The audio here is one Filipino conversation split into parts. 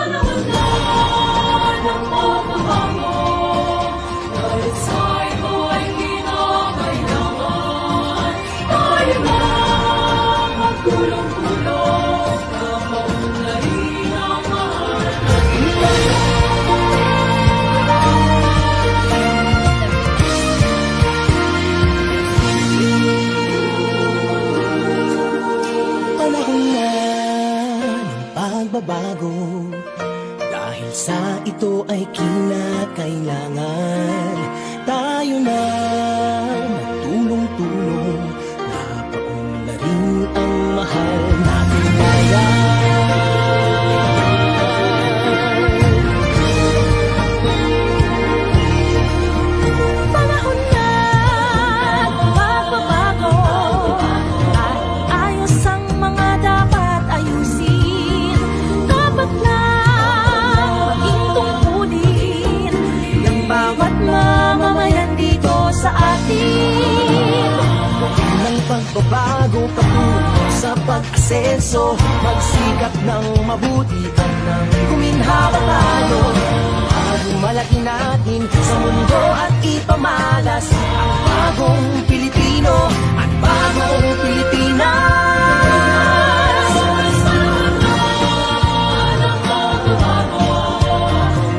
Panahon na ng pagbabago, dahil sa ito ay kinakailangan tayo na magtulong-tulong na maunlarin ang mahal natin. Panahon na ng pagbabago, dahil sa ito ay kinakailangan tayo na magtulong-tulong na paunlarin ang mahal natin bayan. Panahon na ng pagbabago, at ayos ang mga dapat ayusin. Dapat na maging tungkulin ng bawat mamamayan dito sa atin. Ng pagbabago patungo sa pag-asenso, magsikap ng mabuti at nang kuminhawa tayo para malaki natin sa mundo at ipamalas ang bagong Pilipino at bagong Pilipinas.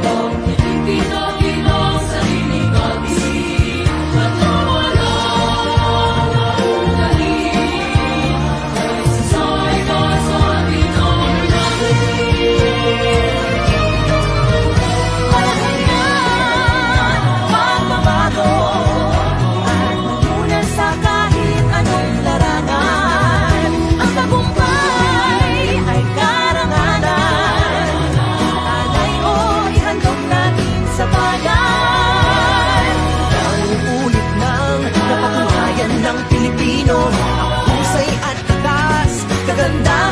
Ang Pilipina bilang sariling natin at nawala na ugali, dahil sa ito sa atin ang Panahon na ng pagbabago, at muna sa kahit anong larangan, ang tagumpay ay karangalan. Alay o ihandog natin sa bayan. Ang ulit ng napatunayan ng Pilipino, ang husay at tatas, kagandahan